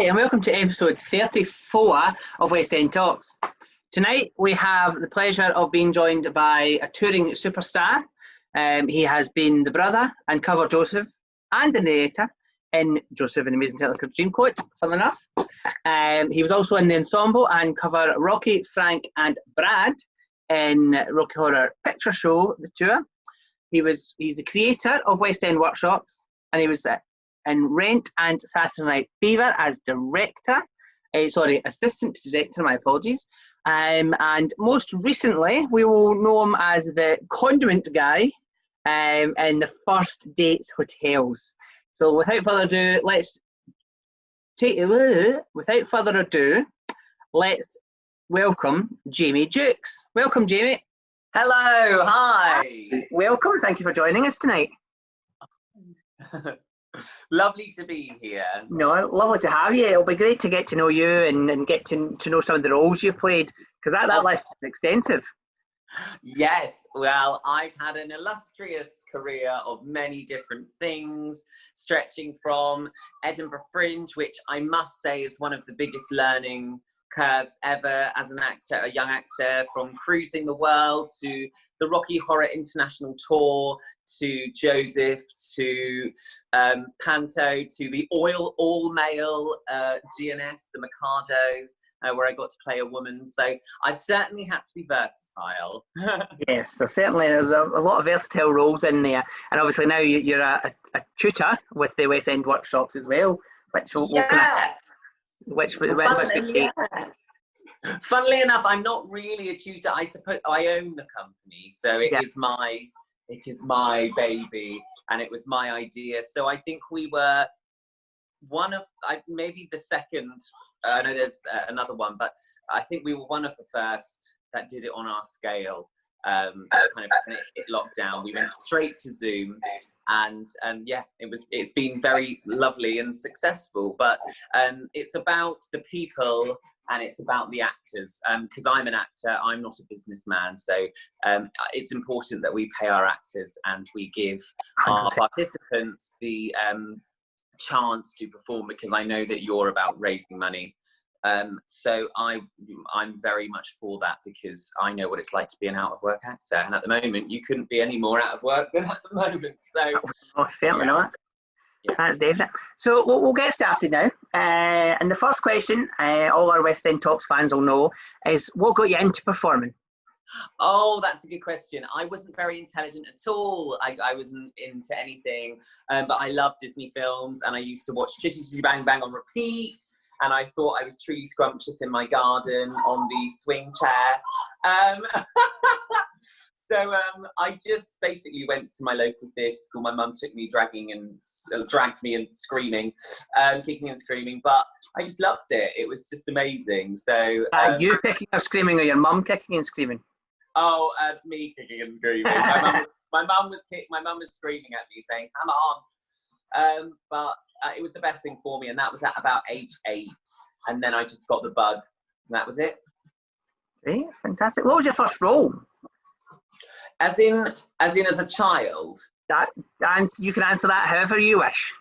And welcome to episode 34 of West End Talks. Tonight we have the pleasure of being joined by a touring superstar. He has been the brother and cover Joseph and the narrator in Joseph and the Amazing Technicolor Dreamcoat, funnily enough. He was also in the ensemble and cover Rocky, Frank and Brad in Rocky Horror Picture Show, the tour. He's the creator of West End Workshops, and he was in Rent and Saturday Night Fever as assistant director, my apologies. And most recently, we will know him as the conduit guy in the First Dates Hotels. So without further ado, let's welcome Jamie Jukes. Welcome, Jamie. Hello, hi. Welcome, thank you for joining us tonight. Lovely to be here. No, lovely to have you. It'll be great to get to know you and get to know some of the roles you've played, because that list is extensive. Yes, well, I've had an illustrious career of many different things, stretching from Edinburgh Fringe, which I must say is one of the biggest learning curves ever as an actor, a young actor, from cruising the world to the Rocky Horror International Tour, to Joseph, to Panto, to the all-male GNS, the Mikado, where I got to play a woman. So I've certainly had to be versatile. Yes, there's a lot of versatile roles in there. And obviously now you're a tutor with the West End Workshops as well, which will Funnily enough, I'm not really a tutor. I suppose I own the company, so it is my baby, and it was my idea. So I think we were maybe the second. I know there's another one, but I think we were one of the first that did it on our scale. Kind of when it hit lockdown, we went straight to Zoom. And it's been very lovely and successful, but it's about the people and it's about the actors, because I'm an actor, I'm not a businessman, so it's important that we pay our actors and we give our participants the chance to perform, because I know that you're about raising money. So I'm very much for that, because I know what it's like to be an out-of-work actor, and at the moment you couldn't be any more out of work than at the moment. So certainly not. Yeah. That's definite. So we'll get started now. And the first question, all our West End Talks fans will know, is what got you into performing? Oh, that's a good question. I wasn't very intelligent at all. I wasn't into anything, but I loved Disney films, and I used to watch Chitty Chitty Bang Bang on repeat. And I thought I was truly scrumptious in my garden on the swing chair. So I just basically went to my local theatre school. My mum took me dragged me and screaming, kicking and screaming. But I just loved it. It was just amazing. So you kicking or screaming, or your mum kicking and screaming? Oh, me kicking and screaming. My mum was screaming at me, saying, "Come on!" But it was the best thing for me, and that was at about age 8. And then I just got the bug, and that was it. Great, fantastic. What was your first role? As in as a child? And you can answer that however you wish.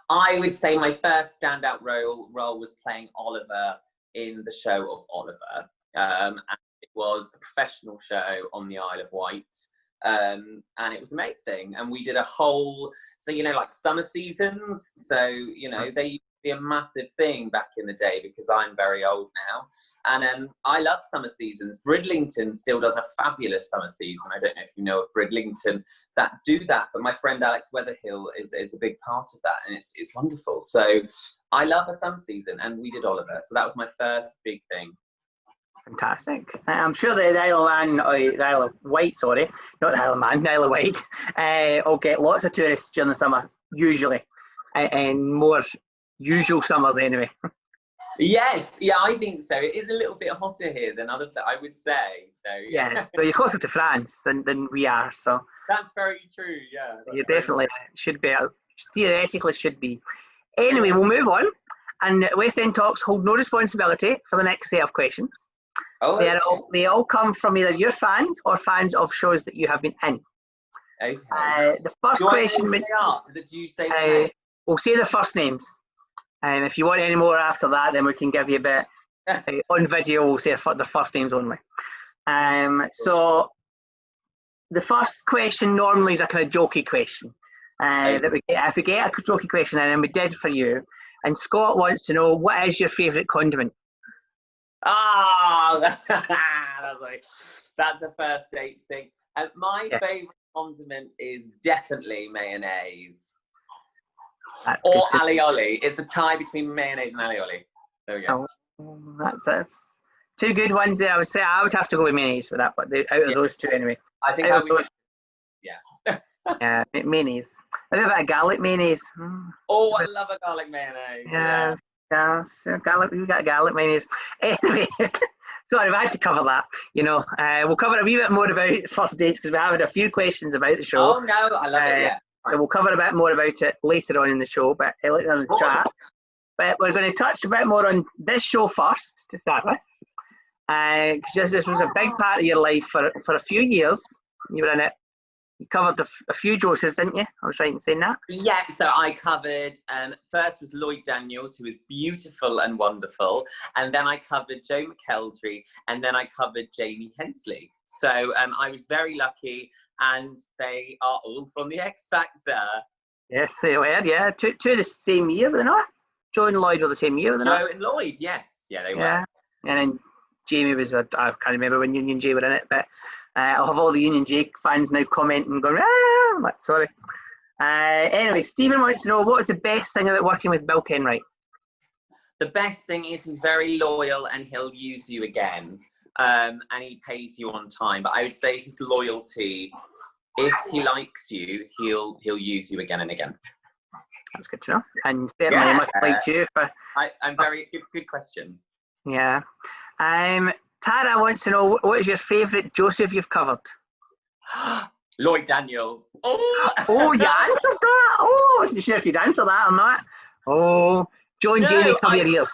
I would say my first standout role was playing Oliver in the show of Oliver. And it was a professional show on the Isle of Wight. And it was amazing. And we did a whole, like summer seasons. So, they used to be a massive thing back in the day, because I'm very old now. And I love summer seasons. Bridlington still does a fabulous summer season. I don't know if you know of Bridlington that do that, but my friend Alex Weatherhill is a big part of that, and it's wonderful. So I love a summer season, and we did Oliver. So that was my first big thing. Fantastic. I'm sure the Isle of Wight, will get lots of tourists during the summer, usually, and more usual summers anyway. Yes, yeah, I think so. It is a little bit hotter here than I would say. So yeah. Yes, but you're closer to France than we are, so that's very true. Yeah, you definitely should be. Theoretically, should be. Anyway, we'll move on. And West End Talks hold no responsibility for the next set of questions. Oh, they all come from either your fans or fans of shows that you have been in. Okay. The first question. Did you say? We'll say the first names. If you want any more after that, then we can give you a bit on video. We'll say the first names only. So the first question normally is a kind of jokey question. That we get, if we get a jokey question in, and we did for you, and Scott wants to know, what is your favourite condiment? Oh, that's a first date thing. My favourite condiment is definitely mayonnaise. Or alioli. It's a tie between mayonnaise and alioli. There we go. Oh, that's two good ones there. I would say I would have to go with mayonnaise for that, but out of those two anyway. I think yeah, mayonnaise. A bit of garlic mayonnaise. Oh, I love a garlic mayonnaise. Yeah. Garlic. We got garlic mayonnaise. Anyway, sorry, I had to cover that. We'll cover a wee bit more about first dates because we have had a few questions about the show. Oh no, I love it. Yeah. So we'll cover a bit more about it later on in the show, but later on in the chat. But we're going to touch a bit more on this show first to start with, because this was a big part of your life for a few years. You were in it. You covered a few Josephs, didn't you? I was right in saying that. Yeah, so I covered, first was Lloyd Daniels, who was beautiful and wonderful. And then I covered Joe McKeldry, and then I covered Jamie Hensley. So I was very lucky, and they are all from the X Factor. Yes, they were, yeah. Two the same year, were they not? Joe and Lloyd were the same year, were they not? Joe and Lloyd, yes. Yeah, they were. And then Jamie was, I can't remember when Union J were in it, but I'll have all the Union J fans now commenting going, I'm like, sorry. Anyway, Stephen wants to know, what is the best thing about working with Bill Kenwright? The best thing is he's very loyal and he'll use you again. And he pays you on time. But I would say his loyalty, if he likes you, he'll use you again and again. That's good to know. And certainly he must like you. I'm very good question. Yeah. Tara wants to know, what is your favourite Joseph you've covered? Lloyd Daniels. Oh, you answered that? Oh, I wasn't sure if you'd answer that or not. Oh, Joe and Jamie, cover your ears.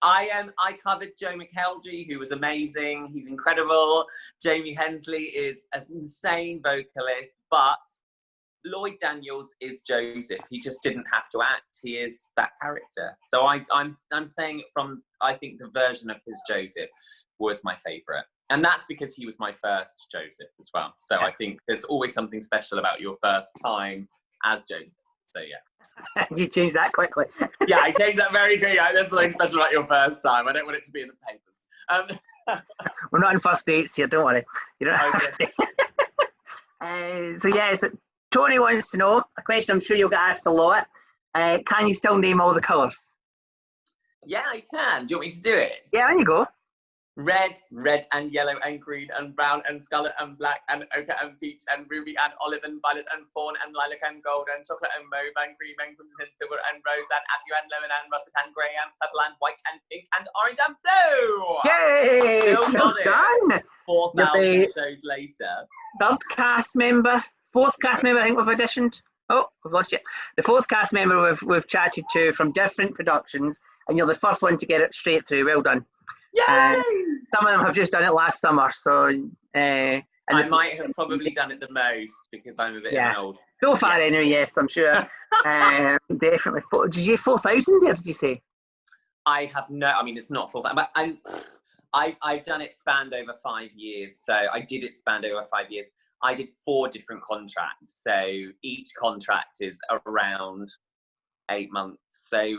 I covered Joe McKeldry, who was amazing. He's incredible. Jamie Hensley is an insane vocalist, but Lloyd Daniels is Joseph. He just didn't have to act. He is that character. So I'm saying it from, I think the version of his Joseph was my favourite. And that's because he was my first Joseph as well. So I think there's always something special about your first time as Joseph. So yeah. You changed that quickly. Yeah, I changed that very quickly. There's something special about your first time. I don't want it to be in the papers. We're not in first dates here, don't worry. You don't have to. So Tony wants to know, a question I'm sure you'll get asked a lot. Can you still name all the colours? Yeah, I can. Do you want me to do it? Yeah, on you go. Red and yellow and green and brown and scarlet and black and ochre and peach and ruby and olive and violet and fawn and lilac and gold and chocolate and mauve and cream and crimson and silver and rose and azure and lemon and russet and grey and purple and white and pink and orange and blue. Yay! Well done. 4,000 shows later. Third cast member, fourth cast member, I think we've auditioned. Oh, we've lost you. The fourth cast member we've chatted to from different productions, and you're the first one to get it straight through. Well done. Yay! Some of them have just done it last summer, so I might have probably done it the most because I'm a bit old. So far, anyway, yes, I'm sure. Definitely. Did you say 4,000 there? Did you say? I have no. I mean, it's not 4,000, but I've done it spanned over 5 years. So I did it spanned over 5 years. I did 4 different contracts. So each contract is around 8 months. So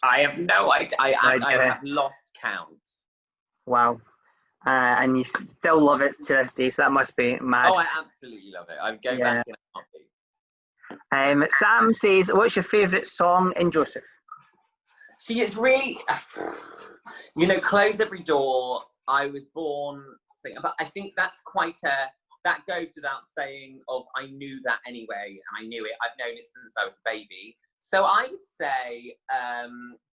I have no idea. I have lost count. Wow. And you still love it to this day, so that must be mad. Oh, I absolutely love it. I'm going back in a heartbeat. Sam says, what's your favourite song in Joseph? See, it's really, Close Every Door. I was born singing, but I think that's that goes without saying I knew that anyway, and I knew it. I've known it since I was a baby. So I would say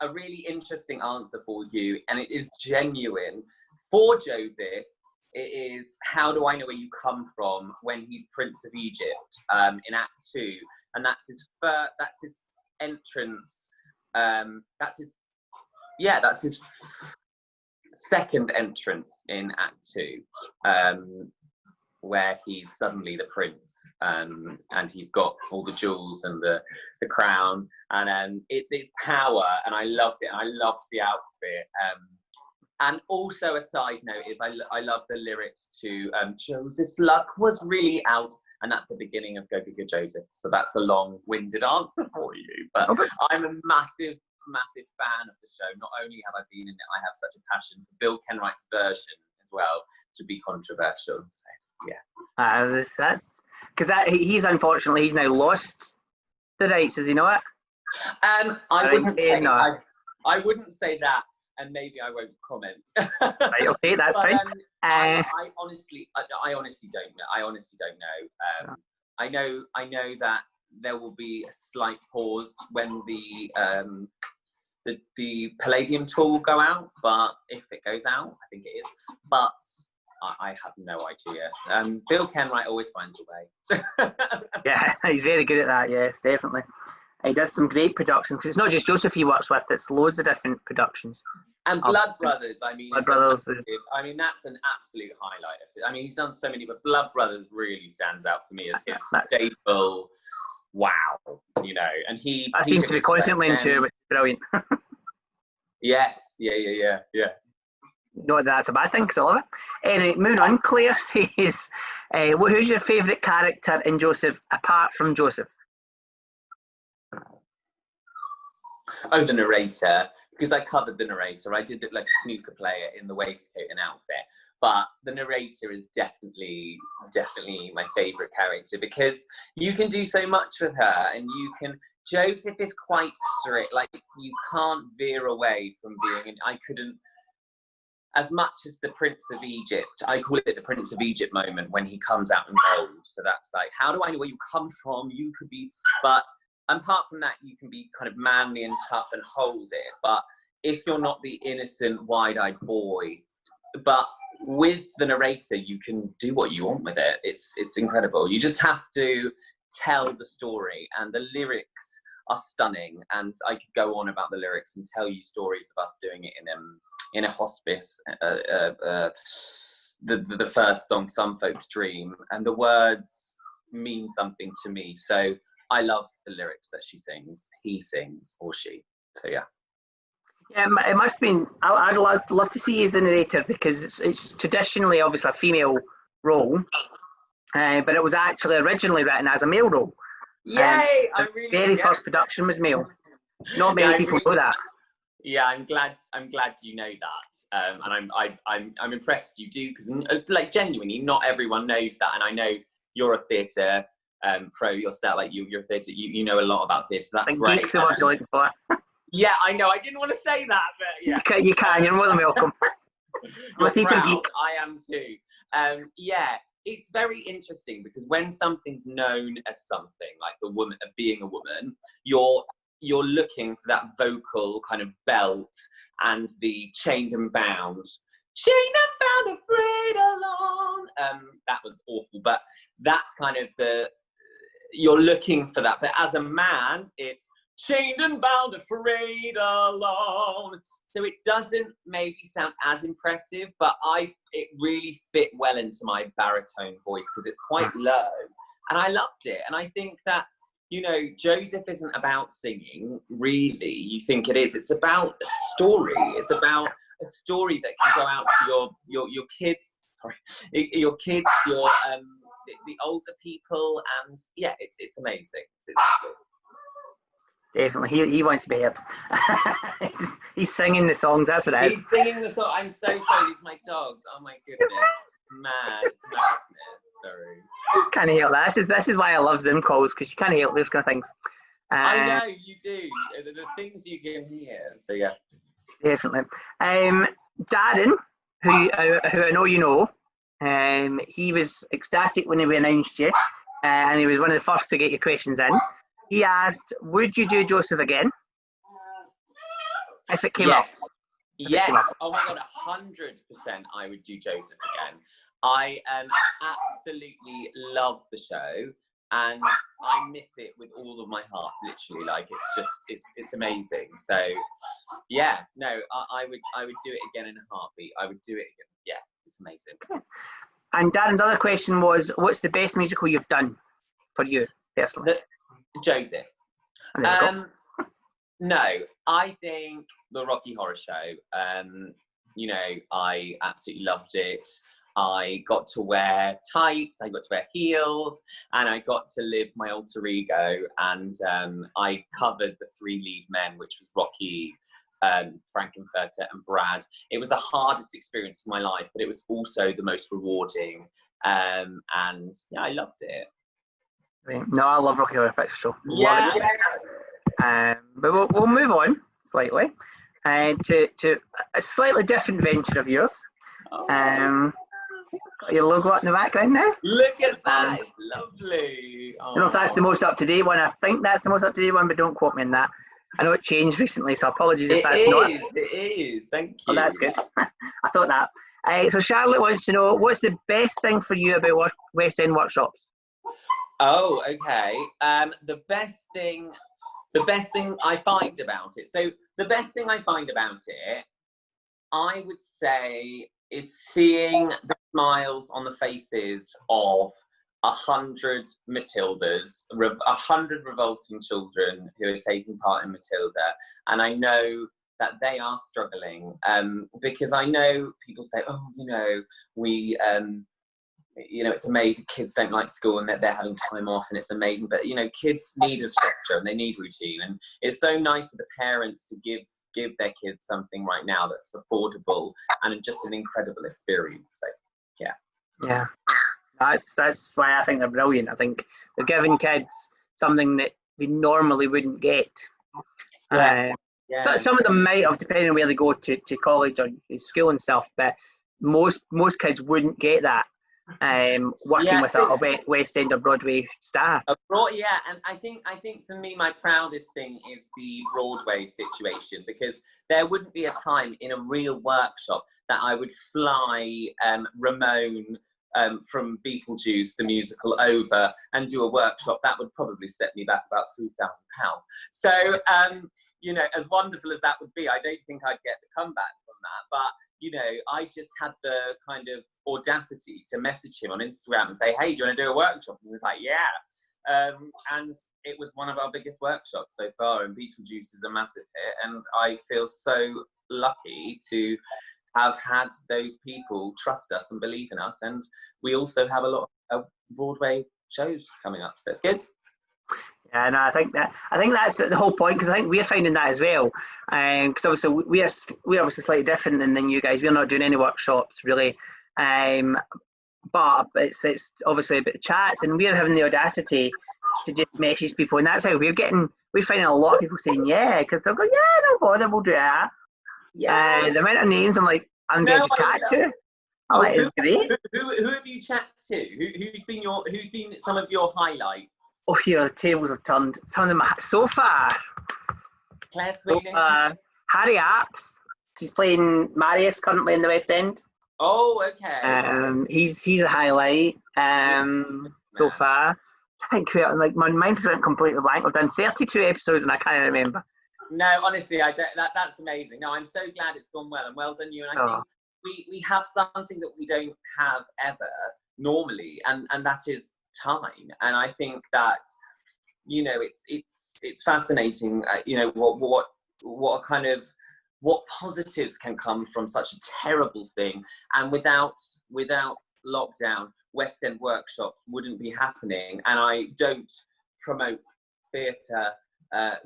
a really interesting answer for you, and it is genuine. For Joseph, it is How Do I Know Where You Come From when he's Prince of Egypt in Act 2. And that's his entrance. That's his second entrance in Act 2. where he's suddenly the prince, and he's got all the jewels and the crown, and it's power, and I loved it. I loved the outfit. And also a side note is I love the lyrics to Joseph's luck was really out, and that's the beginning of Go Go Go Joseph. So that's a long-winded answer for you, but I'm a massive fan of the show. Not only have I been in it, I have such a passion for Bill Kenwright's version as well to be controversial. So yeah, that's because he's now lost the rights. Does he know it? I wouldn't say that. And maybe I won't comment. Right, okay, that's fine. I honestly don't know. I honestly don't know. I know that there will be a slight pause when the Palladium tour will go out, but if it goes out, I think it is. But I have no idea. Bill Kenwright always finds a way. Yeah, he's very good at that. Yes, definitely. He does some great productions, because it's not just Joseph he works with, it's loads of different productions. And Blood Brothers, I mean, Blood Brothers I mean, that's an absolute highlight. I mean, he's done so many, but Blood Brothers really stands out for me as his staple. Wow, you know, and he seems to be constantly in tour, which is brilliant. Yes, yeah. Not that that's a bad thing, because I love it. Anyway, moving on, Claire says, who's your favourite character in Joseph, apart from Joseph? Oh, the narrator, because I covered the narrator. I did look like a snooker player in the waistcoat and outfit, but the narrator is definitely my favourite character, because you can do so much with her, and Joseph is quite strict, like you can't veer away from being, I couldn't, as much as the Prince of Egypt, I call it the Prince of Egypt moment when he comes out in gold. So that's like, how do I know where you come from? You could be, but apart from that, you can be kind of manly and tough and hold it. But if you're not the innocent, wide-eyed boy, but with the narrator, you can do what you want with it. It's incredible. You just have to tell the story, and the lyrics are stunning. And I could go on about the lyrics and tell you stories of us doing it in a hospice. The first song, Some Folks Dream, and the words mean something to me. So I love the lyrics that she sings, he sings, or she. So yeah. Yeah, it must have been. I'd love to see you as the narrator, because it's traditionally, obviously, a female role, but it was actually originally written as a male role. Yay! The first production was male. Not many people know that. Yeah, I'm glad you know that, and I'm impressed you do, because like genuinely, not everyone knows that, and I know you're a theatre pro yourself, like you're a theatre, you know a lot about theatre, so that's great. Geeks, what you're looking for. Yeah, I know. I didn't want to say that, but yeah. You can. You're more than welcome. You're proud. I am too. Yeah, it's very interesting, because when something's known as something, like the woman being a woman, you're looking for that vocal kind of belt and the chained and bound, afraid alone. That was awful, but that's kind of you're looking for that. But as a man, it's chained and bound, afraid alone. So it doesn't maybe sound as impressive, but it really fit well into my baritone voice, because it's quite low, and I loved it. And I think that, you know, Joseph isn't about singing, really. You think it is. It's about a story. It's about a story that can go out to your kids. Sorry, your kids, the older people, and yeah, it's amazing. It's good. Definitely, he wants to be heard. He's singing the songs. That's what it is. He's singing the song. I'm so sorry. These are my dogs. Oh my goodness, madness. Sorry. Can't help that. This is why I love Zoom calls, because you can't help those kind of things. I know you do. The things you can hear. So yeah. Definitely. Darren, who I know you know, he was ecstatic when we announced you, and he was one of the first to get your questions in. He asked, would you do Joseph again? If it came up. Yes. Oh my God, 100% I would do Joseph again. I absolutely love the show, and I miss it with all of my heart, literally. Like, it's amazing. So yeah, no, I would do it again in a heartbeat. I would do it again. Yeah, it's amazing. And Darren's other question was, what's the best musical you've done for you personally? Joseph. And there we go. No, I think the Rocky Horror Show. You know, I absolutely loved it. I got to wear tights, I got to wear heels, and I got to live my alter ego. And I covered the three lead men, which was Rocky, Frankenfurter, and Brad. It was the hardest experience of my life, but it was also the most rewarding. And yeah, I loved it. No, I love Rocky Horror Picture Show. Yeah. But we'll move on slightly to a slightly different venture of yours. Oh. Got your logo up in the background now. Look at that, it's lovely. I don't know if that's the most up-to-date one. I think that's the most up-to-date one, but don't quote me on that. I know it changed recently, so apologies if that's not. It is, thank you. Oh, that's good. I thought that. So Charlotte wants to know, what's the best thing for you about West End workshops? Oh, okay. The best thing I find about it. So the best thing I find about it, I would say, is seeing the smiles on the faces of 100 Matildas, 100 revolting children who are taking part in Matilda. And I know that they are struggling, because I know people say, oh, you know, we, you know, it's amazing, kids don't like school and they're having time off and it's amazing, but you know, kids need a structure and they need routine, and it's so nice for the parents to give their kids something right now that's affordable and just an incredible experience. So yeah, that's why I think they're brilliant. I think they're giving kids something that they normally wouldn't get. So some of them might have, depending on where they go to college or school and stuff, but most kids wouldn't get that working with a West End or Broadway star. Yeah, and I think for me, my proudest thing is the Broadway situation, because there wouldn't be a time in a real workshop that I would fly Ramon from Beetlejuice the musical over and do a workshop. That would probably set me back about £3,000. So you know, as wonderful as that would be, I don't think I'd get the comeback from that. But you know, I just had the kind of audacity to message him on Instagram and say, hey, do you want to do a workshop? And he was like, yeah. And it was one of our biggest workshops so far, and Beetlejuice is a massive hit. And I feel so lucky to have had those people trust us and believe in us. And we also have a lot of Broadway shows coming up, so it's good. Yeah, no, I think that's the whole point, because I think we're finding that as well. Because obviously we're obviously slightly different than you guys. We're not doing any workshops really, but it's obviously a bit of chats, and we're having the audacity to just message people, and that's how we're finding a lot of people saying yeah, because they'll go, yeah, no bother, we'll do that. Yeah, the amount of names I'm like, I'm going to chat to. I'm like, it's great. Who have you chatted to? Who's been some of your highlights? Oh, here, the tables have turned. Some of them so far. Claire Sweeney. Harry Apps. She's playing Marius currently in the West End. Oh, okay. He's a highlight so far. I think like my mind's went completely blank. I've done 32 episodes and I can't remember. No, honestly, I don't. That's amazing. No, I'm so glad it's gone well, and well done you. And I think we have something that we don't have ever normally, and that is time. And I think that, you know, it's fascinating. You know, what positives can come from such a terrible thing, and without lockdown, West End workshops wouldn't be happening. And I don't promote theatre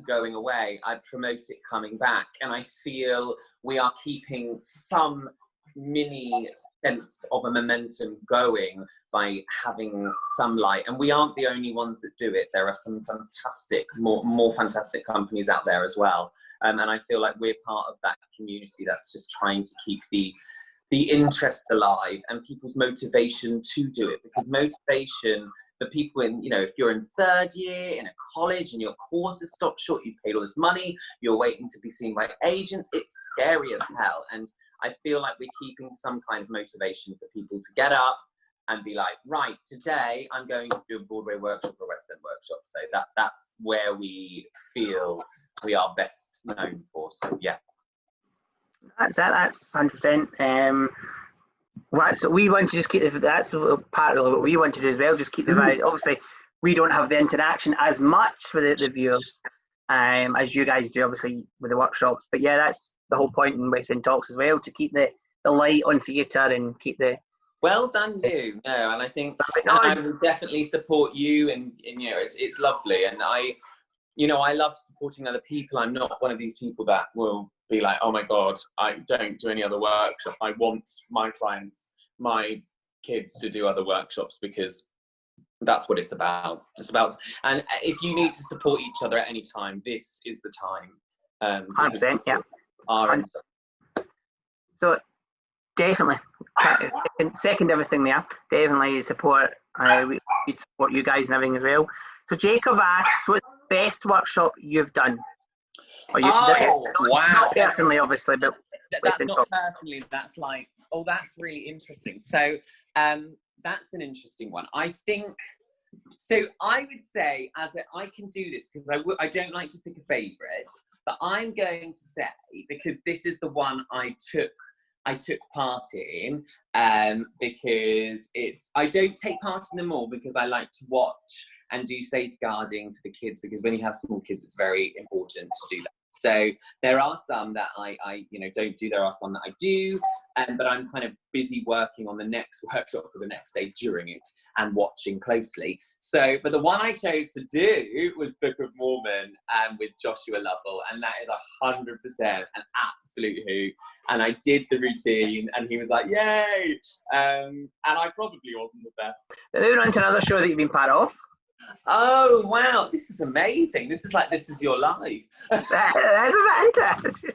going away. I promote it coming back, and I feel we are keeping some mini sense of a momentum going by having some light. And we aren't the only ones that do it. There are some fantastic, more fantastic companies out there as well. And I feel like we're part of that community that's just trying to keep the interest alive and people's motivation to do it. Because motivation, the people in, you know, if you're in third year in a college and your course has stopped short, you've paid all this money, you're waiting to be seen by agents, it's scary as hell. And I feel like we're keeping some kind of motivation for people to get up and be like, right, today I'm going to do a Broadway workshop or a West End workshop. So that's where we feel we are best known for. So yeah. That's 100%. Well, that's we want to just keep that's part of what we want to do as well. Just keep the Mhm. variety. Obviously, we don't have the interaction as much with the viewers, as you guys do, obviously with the workshops. But yeah, that's the whole point in West End Talks as well, to keep the light on theatre and keep the. Well done, you. No, and I think, But and no, I will definitely support you, and you know, it's lovely, and you know, I love supporting other people. I'm not one of these people that will be like, oh my God, I don't do any other workshop. I want my clients, my kids to do other workshops, because that's what it's about. It's about, and if you need to support each other at any time, this is the time. 100%, yeah. Are So definitely, second everything there. Definitely support. We support you guys and everything as well. So Jacob asks, what's the best workshop you've done? Or wow! Not personally, obviously, but That's not personally. That's like, oh, that's really interesting. So, that's an interesting one. I think. So I would say, I can do this because I don't like to pick a favourite, but I'm going to say, because this is the one I took part in, because I don't take part in them all because I like to watch and do safeguarding for the kids, because when you have small kids, it's very important to do that. So there are some that I don't do. There are some that I do, but I'm kind of busy working on the next workshop for the next day during it and watching closely. So, but the one I chose to do was Book of Mormon, with Joshua Lovell, and that is 100% an absolute hoot. And I did the routine, and he was like, "Yay!" And I probably wasn't the best. moving on to another show that you've been part of. Oh wow, this is amazing. This is like This Is Your Life. That's a bit interesting.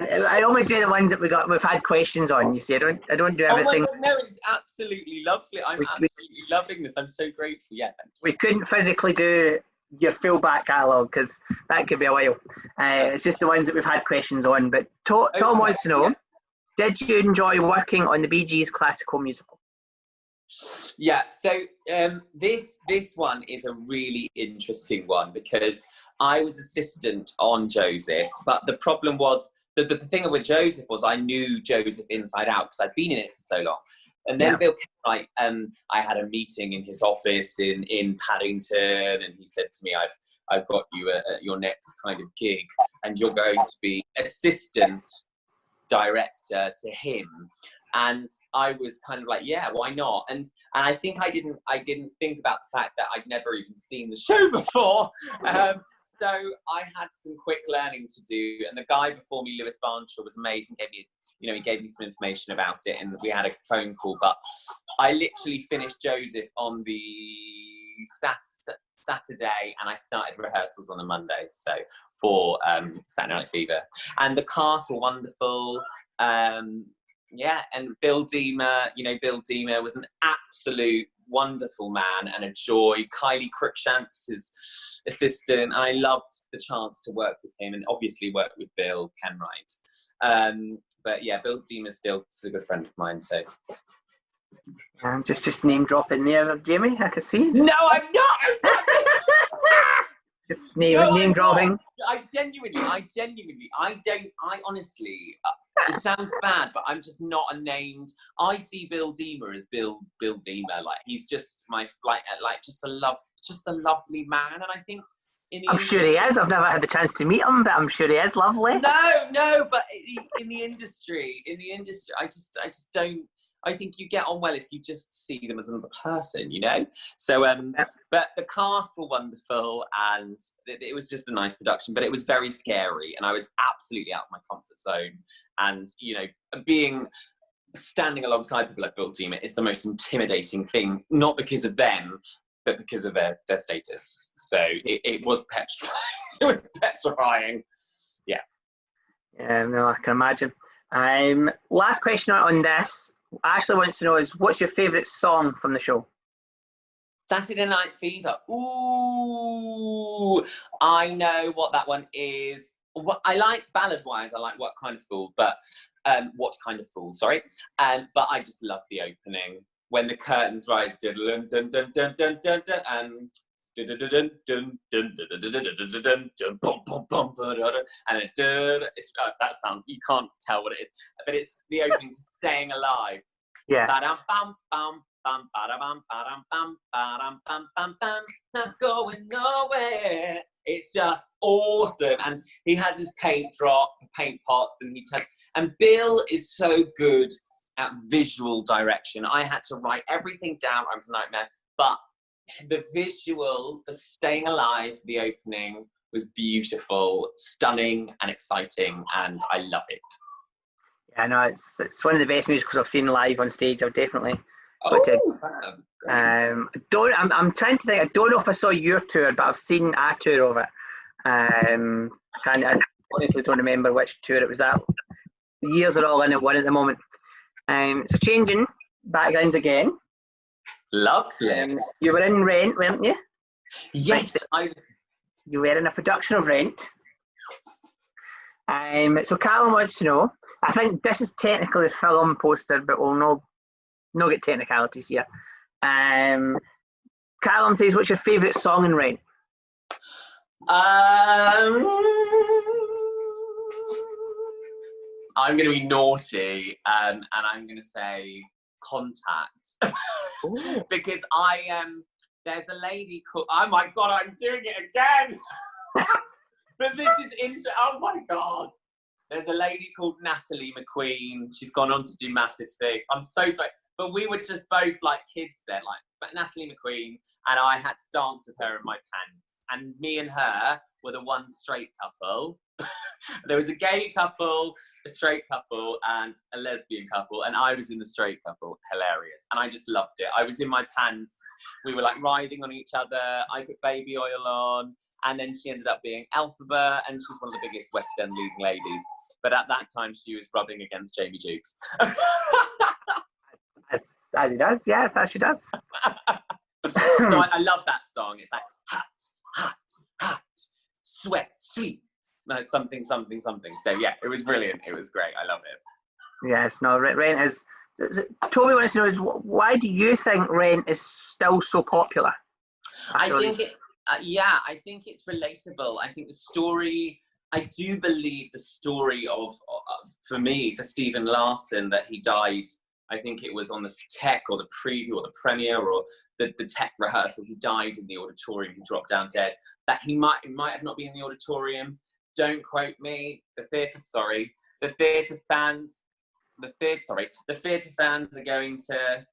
I only do the ones that we've had questions on. You see, I don't do everything. Oh my God, no, it's absolutely lovely. I'm absolutely loving this. I'm so grateful. Yeah, thank you. We couldn't physically do your full back catalogue because that could be a while. It's just the ones that we've had questions on. But Tom wants to know, did you enjoy working on the Bee Gees classical musical? Yeah, so this one is a really interesting one, because I was assistant on Joseph, but the problem was, the thing with Joseph was I knew Joseph inside out because I'd been in it for so long. And then Bill Kenwright, I had a meeting in his office in Paddington, and he said to me, I've got you your next kind of gig, and you're going to be assistant director to him. And I was kind of like, yeah, why not? And I think I didn't think about the fact that I'd never even seen the show before. So I had some quick learning to do. And the guy before me, Lewis Barnshaw, was amazing. He gave me some information about it, and we had a phone call. But I literally finished Joseph on the Saturday, and I started rehearsals on the Monday. So for Saturday Night Fever, and the cast were wonderful. Yeah, and Bill Deemer was an absolute wonderful man and a joy. Kylie Cruikshanks, his assistant. I loved the chance to work with him, and obviously work with Bill Kenwright. But yeah, Bill Deemer's still a good friend of mine. So just name dropping there, Jamie. I can see. No, I'm not. Just name dropping. I genuinely, I honestly, it sounds bad, but I'm just not a named. I see Bill Deemer as Bill Deemer. Like, he's just just a lovely man. And I think I'm sure he is. I've never had the chance to meet him, but I'm sure he is lovely. No, but in the industry, I just don't. I think you get on well if you just see them as another person, So, but the cast were wonderful, and it was just a nice production. But it was very scary, and I was absolutely out of my comfort zone. And standing alongside people like Bill Deemer is the most intimidating thing, not because of them, but because of their status. So it was petrifying. It was petrifying. Yeah. Yeah, no, I can imagine. Last question on this. Ashley wants to know what's your favourite song from the show? Saturday Night Fever. Ooh, I know what that one is. What I like ballad-wise, I like What Kind of Fool, but What Kind of Fool, sorry. But I just love the opening when the curtains rise. Dun, dun, dun, dun, dun, dun, dun, it's that sound, you can't tell what it is, but it's the opening to Staying Alive. Yeah. Ba-dum, bum, bum, bum, ba-da-bum, ba-dum, bum, ba-dum, bum, bum, bum, not going nowhere. It's just awesome. And he has his paint pots, and Bill is so good at visual direction. I had to write everything down. I was a nightmare. But the visual for Staying Alive, the opening, was beautiful, stunning and exciting, and I love it. Yeah, no, it's one of the best musicals I've seen live on stage. I've definitely got to. I'm trying to think. I don't know if I saw your tour, but I've seen a tour of it. I honestly don't remember which tour it was. That the years are all in at one at the moment. So changing backgrounds again. Lovely. You were in Rent, weren't you? Yes, You were in a production of Rent. So Callum wants to know. I think this is technically a film poster, but we'll no get technicalities here. Callum says, "What's your favourite song in Rent?" I'm going to be naughty, and I'm going to say Contact. Because there's a lady called, oh my God, I'm doing it again. But this is oh my God. There's a lady called Natalie McQueen. She's gone on to do massive things. I'm so sorry. But we were just both like kids then, but Natalie McQueen, and I had to dance with her in my pants. And me and her were the one straight couple. There was a gay couple, a straight couple, and a lesbian couple, and I was in the straight couple. Hilarious. And I just loved it. I was in my pants. We were like writhing on each other. I put baby oil on, and then she ended up being Elphaba, and she's one of the biggest West End leading ladies. But at that time, she was rubbing against Jamie Jukes. As he does, yeah, as she does. So I love that song. It's like hot, hot, hot, sweat, sweet. No, something, something, something. So yeah, it was brilliant. It was great. I love it. Yes, no, Rent is. Toby wants to know is why do you think Rent is still so popular? I think it's relatable. I think the story. I do believe the story of for me, for Stephen Larson, that he died. I think it was on the tech or the preview or the premiere or the tech rehearsal. He died in the auditorium. He dropped down dead. That he might have not been in the auditorium. Don't quote me. The theatre fans are going to.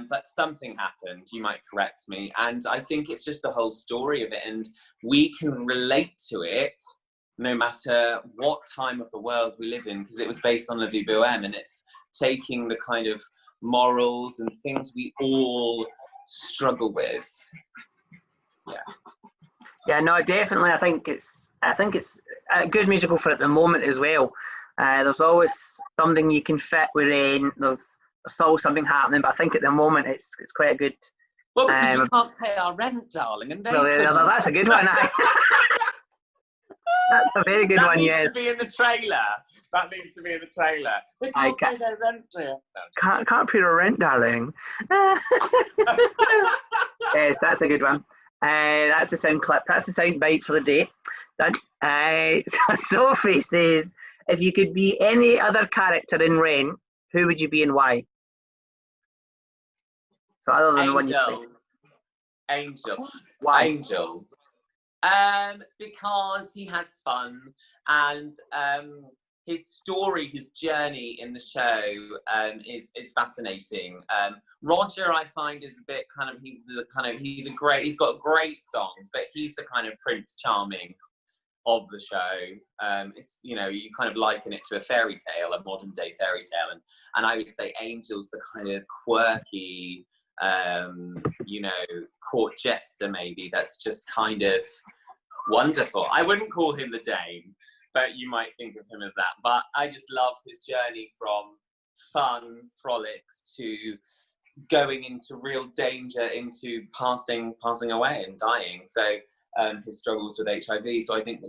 But something happened. You might correct me. And I think it's just the whole story of it, and we can relate to it no matter what time of the world we live in, because it was based on La Vie Bohème, and it's taking the kind of morals and things we all struggle with. Yeah, no, definitely. I think it's a good musical for at the moment as well. There's always something you can fit within. There's always something happening, but I think at the moment it's quite a good. Well, because we can't pay our rent, darling, and that's a good one. That's a very good one, yes. That needs to be in the trailer. We can't pay their rent, dear. Can't pay your rent, darling. Yes, that's a good one. That's the sound clip. That's the sound bite for the day. Done. So Sophie says, if you could be any other character in Rent, who would you be and why? So other than the one you think. Angel. Why? Angel. Because he has fun, and his story, his journey in the show is fascinating. Roger, I find, is a bit he's got great songs, but he's the kind of Prince Charming of the show. It's, you kind of liken it to a fairy tale, a modern day fairy tale, and I would say Angel's the kind of quirky, court jester maybe, that's just kind of wonderful. I wouldn't call him the Dane, but you might think of him as that. But I just love his journey from fun frolics to going into real danger, into passing away and dying. So his struggles with HIV. So I think,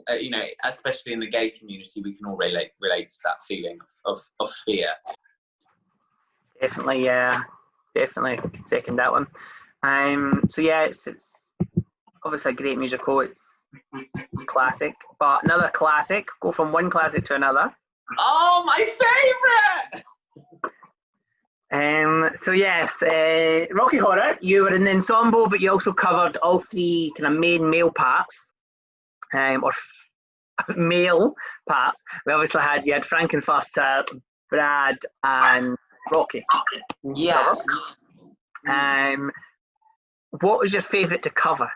especially in the gay community, we can all relate to that feeling of fear. Definitely, yeah. Definitely second that one. So yeah, it's obviously a great musical. It's classic, but another classic. Go from one classic to another. Oh, my favourite! So yes, Rocky Horror, you were in the ensemble, but you also covered all three kind of main male parts, male parts. We obviously you had Frankenfurter, Brad, and Rocky. Yeah. What was your favourite to cover?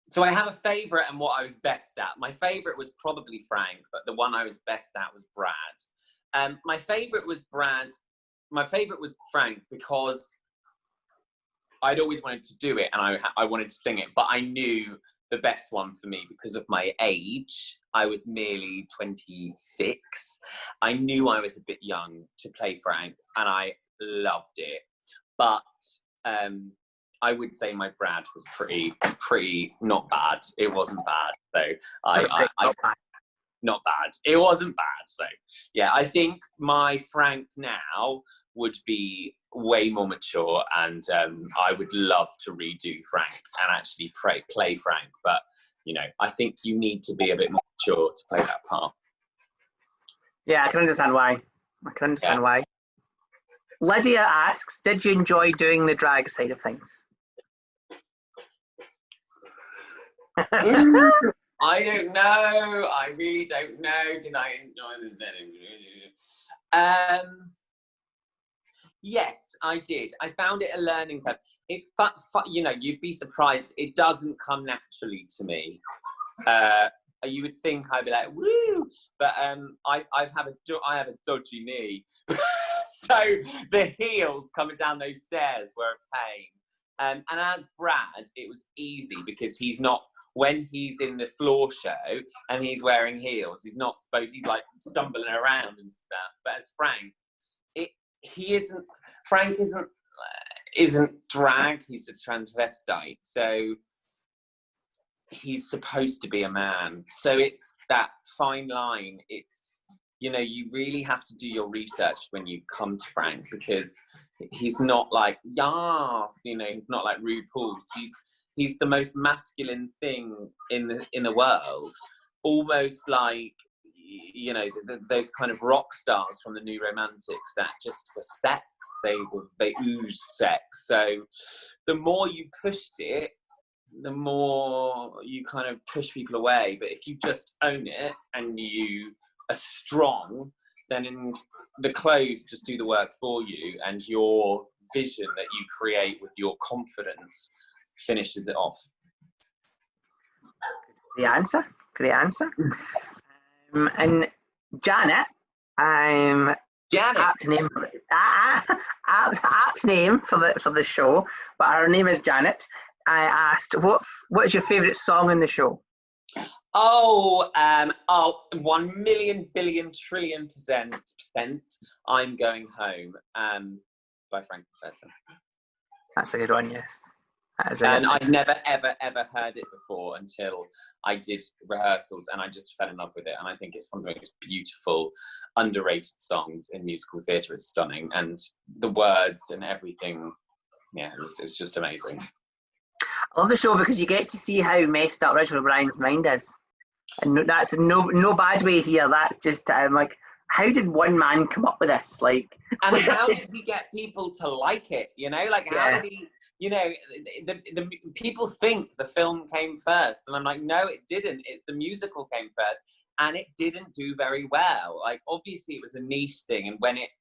So I have a favourite and what I was best at. My favourite was probably Frank, but the one I was best at was Brad. My favourite was Brad. My favourite was Frank because I'd always wanted to do it and I wanted to sing it, but I knew the best one for me because of my age. I was merely 26. I knew I was a bit young to play Frank and I loved it. But I would say my Brad was pretty not bad. It wasn't bad. So not bad. It wasn't bad. So yeah, I think my Frank now would be way more mature, and I would love to redo Frank and actually play Frank. But you know, I think you need to be a bit more mature to play that part. Yeah, I can understand why. Why. Lydia asks, did you enjoy doing the drag side of things? I don't know. I really don't know. Did I enjoy the Yes, I did. I found it a learning curve. You know, you'd be surprised. It doesn't come naturally to me. You would think I'd be like, woo! But I have a dodgy knee. So the heels coming down those stairs were a pain. And as Brad, it was easy because he's not, when he's in the floor show and he's wearing heels, he's like stumbling around and stuff. But as Frank, Frank isn't drag, he's a transvestite. So he's supposed to be a man. So it's that fine line. It's, you know, you really have to do your research when you come to Frank because he's not like, yes, you know, he's not like RuPaul's. He's the most masculine thing in the world. Almost like, you know, those kind of rock stars from the New Romantics that just were sex. They oozed sex. So the more you pushed it, the more you kind of push people away. But if you just own it and you are strong, then the clothes just do the work for you, and your vision that you create with your confidence finishes it off. Great answer. And Janet, apt name for the show, but her name is Janet. I asked, what is your favourite song in the show? 1 million billion trillion percent I'm Going Home, by Frankenfurter. That's a good one, yes. And I'd never ever heard it before until I did rehearsals, and I just fell in love with it. And I think it's one of the most beautiful, underrated songs in musical theatre. It's stunning, and the words and everything, yeah, it's just amazing. I love the show because you get to see how messed up Richard O'Brien's mind is. And that's no bad way here. That's just, I'm like, how did one man come up with this? Like, and how did he get people to like it? You know, like how did he? You know, the people think the film came first, and I'm like, no, it didn't. It's the musical came first, and it didn't do very well. Like, obviously, it was a niche thing, and when it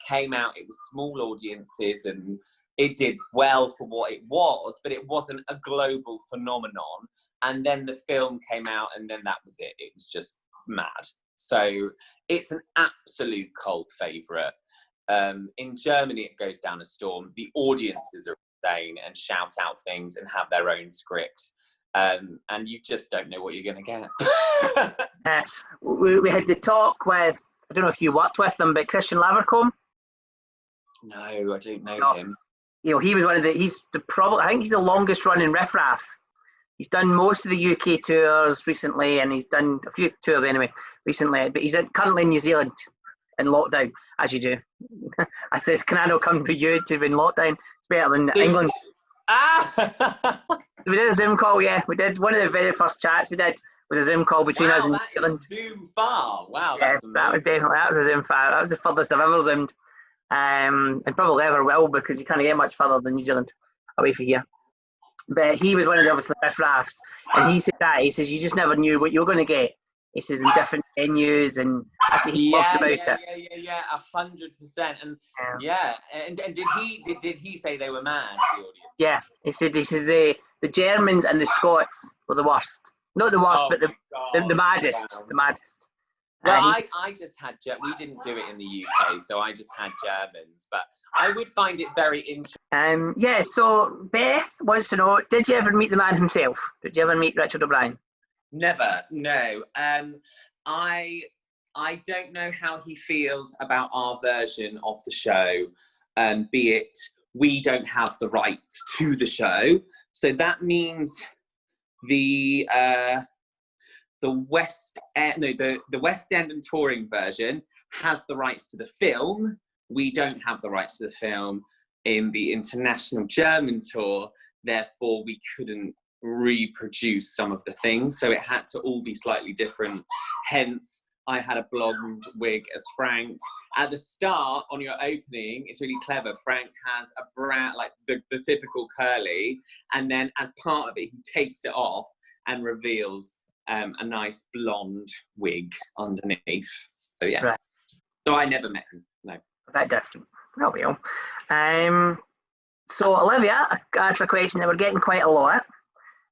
came out, it was small audiences, and it did well for what it was, but it wasn't a global phenomenon. And then the film came out, and then that was it. It was just mad. So it's an absolute cult favourite. In Germany, it goes down a storm. The audiences are insane and shout out things and have their own script. And you just don't know what you're going to get. We had the talk with, I don't know if you worked with them, but Christian Lavercombe. No, I don't know him. You know, he was I think he's the longest running Riff Raff. He's done most of the UK tours recently, and he's done a few tours anyway recently, but he's currently in New Zealand. in lockdown, as you do. I says, can I not come to you to be in lockdown? It's better than England. Ah! We did a Zoom call, yeah. We did one of the very first chats we did was a Zoom call between us and New Zealand. Zoom far. Wow, Yeah, that's amazing. that was a Zoom far. That was the furthest I've ever Zoomed. And probably ever will, because you can't get much further than New Zealand away from here. But he was one of the obviously riff-raffs, and he said that. He says, you just never knew what you were going to get. He says, in different venues, and that's what he loved about it. Yeah, 100%. And and did he say they were mad, the audience? Yeah, he said the Germans and the Scots were the worst. Not the worst, but the maddest. Wow. The maddest. Well, I just had, we didn't do it in the UK, so I just had Germans, but I would find it very interesting. Yeah, so Beth wants to know, did you ever meet the man himself? Did you ever meet Richard O'Brien? Never, no. I don't know how he feels about our version of the show, be it we don't have the rights to the show. So that means the West End and touring version has the rights to the film. We don't have the rights to the film in the international German tour. Therefore, we couldn't reproduce some of the things. So it had to all be slightly different. Hence, I had a blonde wig as Frank. At the start, on your opening, it's really clever. Frank has a brown, like the typical curly. And then as part of it, he takes it off and reveals a nice blonde wig underneath. So yeah. Right. So I never met him. No. That different. Oh well. So Olivia asked a question that we're getting quite a lot.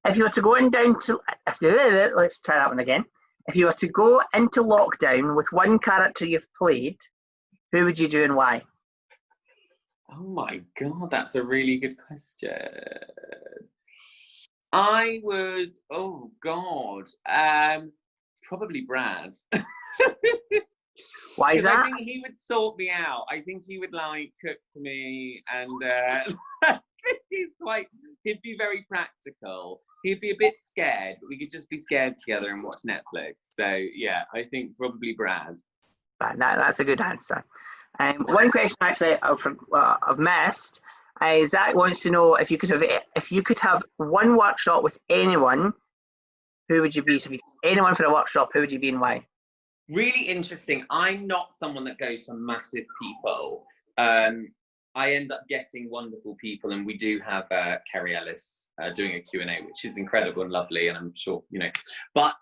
If you were to go let's try that one again. If you were to go into lockdown with one character you've played, who would you do and why? Oh my God, that's a really good question. I would, oh God, probably Brad. Why is that? I think he would sort me out. I think he would like cook for me, and he'd be very practical. He'd be a bit scared, but we could just be scared together and watch Netflix. So yeah, I think probably Brad. That's a good answer. One question actually I've missed is Zach wants to know if you could have one workshop with anyone, who would you be? So if you anyone for a workshop, who would you be and why? Really interesting. I'm not someone that goes for massive people. I end up getting wonderful people, and we do have Kerry Ellis doing a Q&A, which is incredible and lovely, and I'm sure, but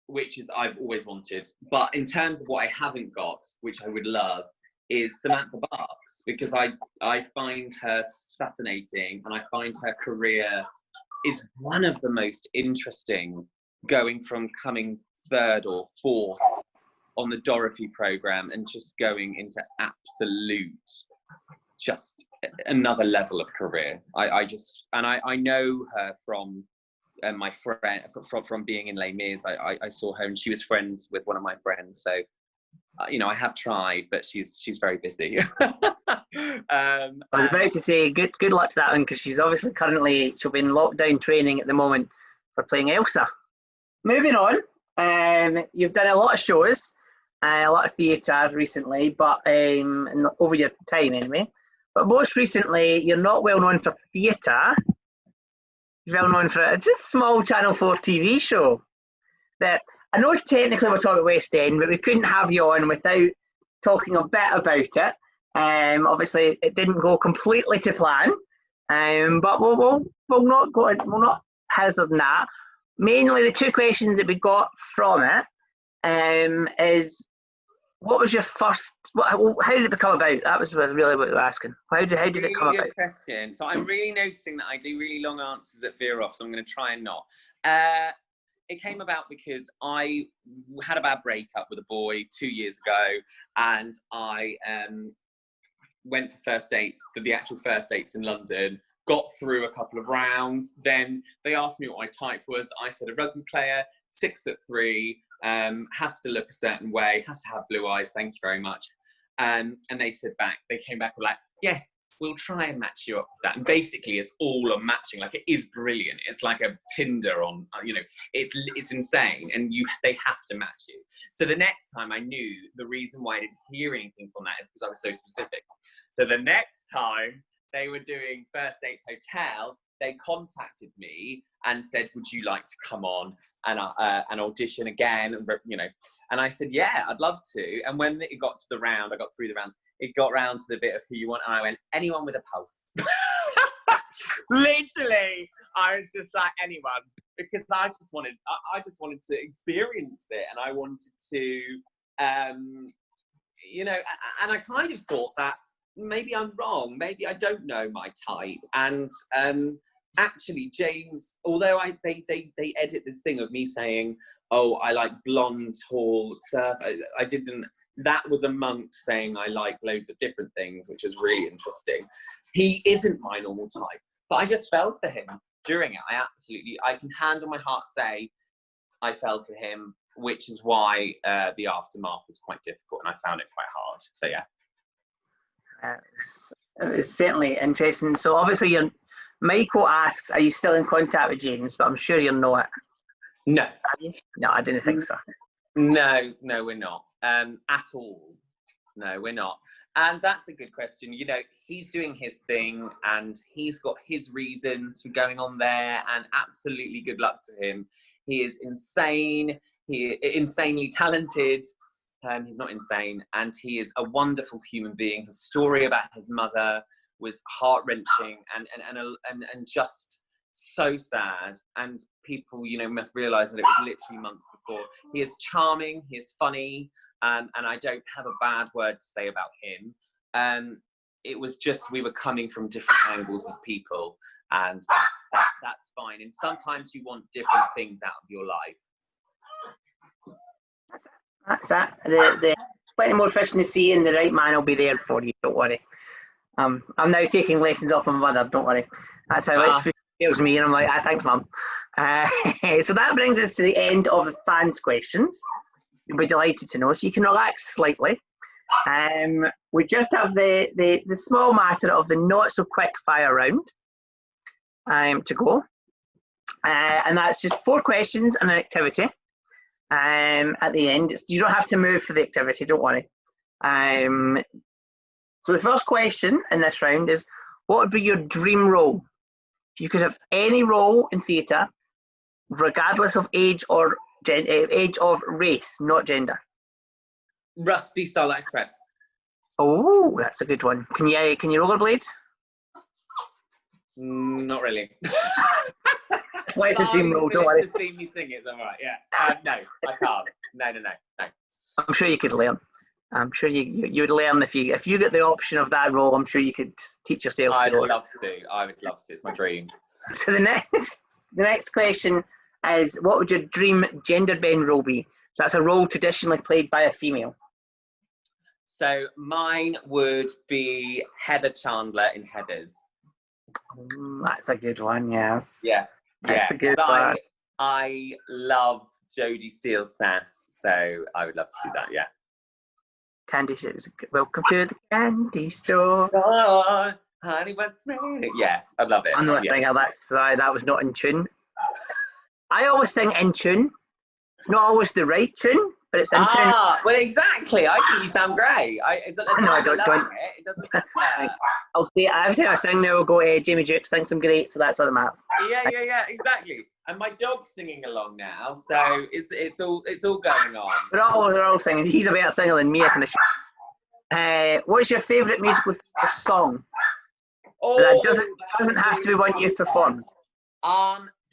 which is I've always wanted. But in terms of what I haven't got, which I would love, is Samantha Barks, because I find her fascinating, and I find her career is one of the most interesting, going from coming third or fourth on the Dorothy program and just going into absolute, just another level of career. I know her from my friend from being in Les Mis. I saw her, and she was friends with one of my friends. So, I have tried, but she's very busy. I was about to say good luck to that one, because she's obviously she'll be in lockdown training at the moment for playing Elsa. Moving on, you've done a lot of shows, a lot of theatre recently, but over your time anyway. But most recently, you're not well known for theatre. You're well known for a just small Channel 4 TV show that I know technically we're talking West End, but we couldn't have you on without talking a bit about it. Obviously, it didn't go completely to plan, but we'll not hazard that. Mainly, the two questions that we got from it is, what was your first? How did it become about? That was really what we were asking. How did it come about? Good question. So I'm really noticing that I do really long answers that veer off, so I'm going to try and not. It came about because I had a bad breakup with a boy 2 years ago, and I went for first dates, the actual first dates in London, got through a couple of rounds. Then they asked me what my type was. I said a rugby player, 6'3", has to look a certain way, has to have blue eyes, thank you very much. And they came back with like, yes, we'll try and match you up with that. And basically it's all on matching. Like, it is brilliant. It's like a Tinder on, it's insane. And they have to match you. So the next time, I knew the reason why I didn't hear anything from that is because I was so specific. So the next time they were doing First Dates Hotel, they contacted me and said, would you like to come on and audition again? And I said, yeah, I'd love to. And when it got to the round, I got through the rounds, it got round to the bit of who you want. And I went, anyone with a pulse. Literally, I was just like, anyone. Because I just wanted to experience it. And I wanted to, and I kind of thought that maybe I'm wrong. Maybe I don't know my type. And actually, James, although they edit this thing of me saying, oh, I like blonde, tall, surf, I didn't. That was amongst saying I like loads of different things, which is really interesting. He isn't my normal type, but I just fell for him during it. I can hand on my heart say I fell for him, which is why the aftermath was quite difficult and I found it quite hard. So yeah. It was certainly interesting. So obviously Michael asks, are you still in contact with James? But I'm sure you're not. No. No, I didn't think so. No, we're not. At all. No, we're not. And that's a good question. He's doing his thing and he's got his reasons for going on there, and absolutely good luck to him. He is insane. Insanely talented. He's not insane, and he is a wonderful human being. His story about his mother was heart-wrenching and just so sad. And people, must realise that it was literally months before. He is charming. He is funny. And I don't have a bad word to say about him. It was just we were coming from different angles as people, and that's fine. And sometimes you want different things out of your life. That's that. The plenty more fish in the sea, and the right man will be there for you. Don't worry. I'm now taking lessons off my mother. Don't worry. That's how it feels me, and I'm like, thanks, Mum. So that brings us to the end of the fans' questions. You'll be delighted to know, so you can relax slightly. We just have the small matter of the not so quick fire round to go, and that's just 4 questions and an activity. At the end, you don't have to move for the activity. Don't worry. So the first question in this round is, what would be your dream role? If you could have any role in theatre, regardless of age or age of race, not gender. Rusty Starlight Express. Oh, that's a good one. Can you rollerblade? Not really. That's why it's a dream role. Don't worry. To see me sing it, all right? Yeah. No, I can't. No. I'm sure you could learn. I'm sure you would learn if you get the option of that role. I'm sure you could teach yourself. I would love to. It's my dream. So the next question is, what would your dream gender bend role be? So that's a role traditionally played by a female. So mine would be Heather Chandler in Heathers. That's a good one, yes. Yeah. That's a good one. I love Jodie Steele's sass, so I would love to do that, yeah. Candy says, welcome to the candy store. Oh, honey, what's me? Yeah, I love it. I'm not thinking that was not in tune. I always think in tune. It's not always the right tune, but it's in tune. Well, exactly. I think you sound great. I don't. It doesn't matter. I'll say every time I sing now, I'll go, Jamie Jukes thinks I'm great, so that's what it matters. Yeah, exactly. And my dog's singing along now, so it's all going on. They're all singing. He's a better singer than me, I can assure. What's your favourite musical song? That doesn't have to be one you've performed.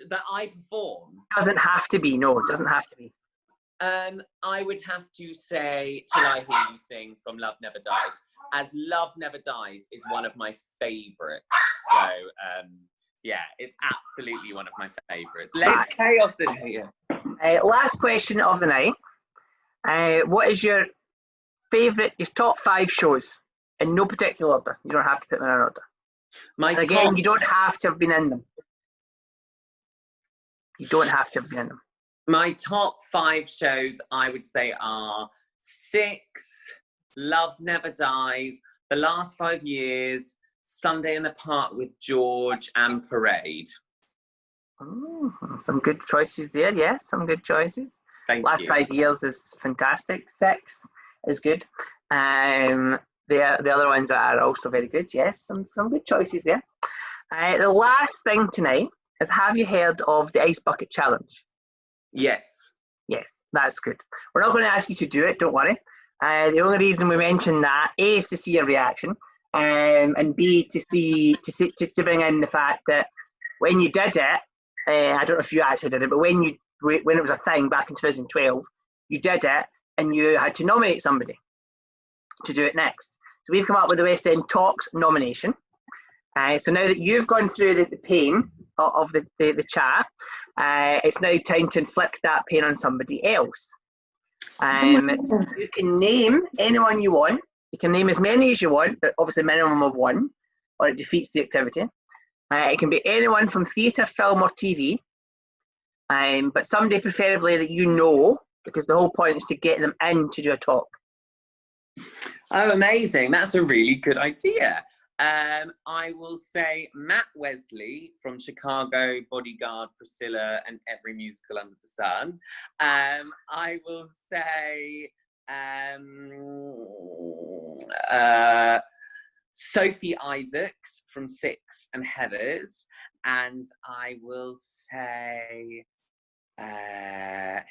That I perform. Doesn't have to be. No, it doesn't have to be. I would have to say "Till I Hear You Sing" from Love Never Dies, as Love Never Dies is one of my favourites. So yeah, it's absolutely one of my favourites. Let's chaos in here. Last question of the night. What is your top 5 shows in no particular order? You don't have to put them in an order. You don't have to have been in them. You don't have to have been in them. My top 5 shows, I would say, are 6, Love Never Dies, The Last 5 Years, Sunday in the Park with George and Parade. Oh, some good choices there. Yes, some good choices. Thank Last you. 5 years is fantastic. 6 is good. The other ones are also very good. Yes, some good choices there. The last thing tonight is, have you heard of the Ice Bucket Challenge? Yes. Yes, that's good. We're not going to ask you to do it, don't worry. The only reason we mention that, A, is to see your reaction, and B, to bring in the fact that when you did it, I don't know if you actually did it, but when it was a thing back in 2012, you did it and you had to nominate somebody to do it next. So we've come up with the West End Talks nomination. So now that you've gone through the pain of the chat, it's now time to inflict that pain on somebody else. You can name anyone you want. You can name as many as you want, but obviously minimum of 1, or it defeats the activity. It can be anyone from theatre, film, or TV, but somebody preferably that you know, because the whole point is to get them in to do a talk. Oh, amazing. That's a really good idea. I will say Matt Wesley from Chicago, Bodyguard, Priscilla, and every musical under the sun. I will say Sophie Isaacs from Six and Heathers. And I will say,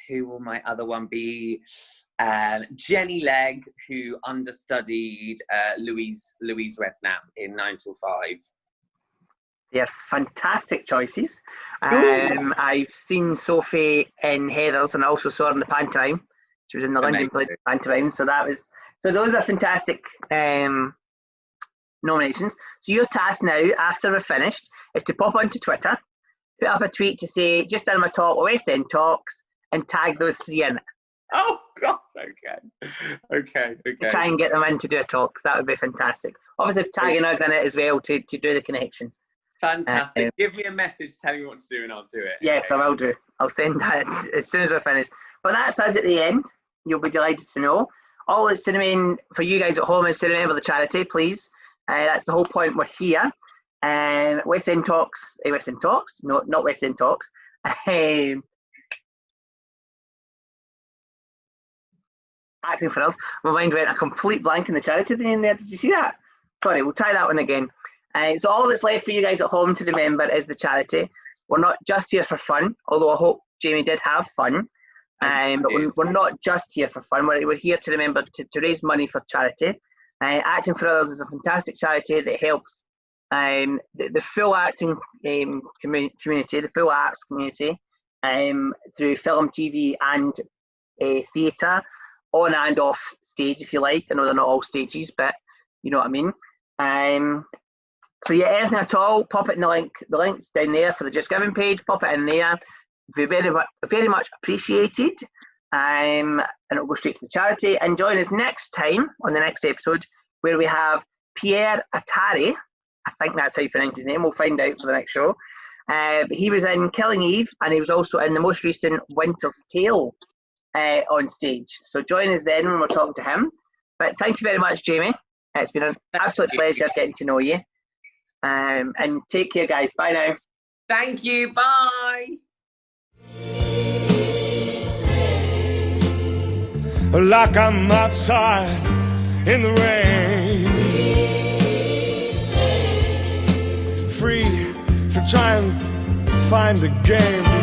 who will my other one be? Jenny Legg, who understudied Louise Redknapp in 9 till 5. They're fantastic choices. I've seen Sophie in Heathers, and I also saw her in the pantomime. She was in the London Blitz pantomime, so those are fantastic nominations. So your task now, after we're finished, is to pop onto Twitter, put up a tweet to say, just done my talk, West End Talks, and tag those 3 in it. Oh, God, okay. Try and get them in to do a talk. That would be fantastic. Obviously, tagging us in it as well to do the connection. Fantastic. Give me a message telling me what to do and I'll do it. Yes, okay. I will do. I'll send that as soon as we're finished. But that's us at the end. You'll be delighted to know. All that's to remain for you guys at home is to remember the charity, please. That's the whole point. We're here. West End Talks. West End Talks. No, not West End Talks. Acting for us. My mind went a complete blank in the charity thing there. Did you see that? Sorry, we'll try that one again. So all that's left for you guys at home to remember is the charity. We're not just here for fun, although I hope Jamie did have fun. But we're not just here for fun. We're here to remember to raise money for charity. Acting for Others is a fantastic charity that helps the full acting community, the full arts community, through film, TV, and theatre, on and off stage, if you like. I know they're not all stages, but you know what I mean. So yeah, anything at all, pop it in the link. The link's down there for the Just Giving page. Pop it in there. Very much appreciated. And it'll go straight to the charity. And join us next time on the next episode, where we have Pierre Attari. I think that's how you pronounce his name. We'll find out for the next show. But he was in Killing Eve, and he was also in the most recent Winter's Tale on stage. So join us then when we're talking to him. But thank you very much, Jamie. It's been an absolute pleasure getting to know you. And take care, guys. Bye now. Thank you. Bye. Like I'm outside in the rain, free to try and find a game.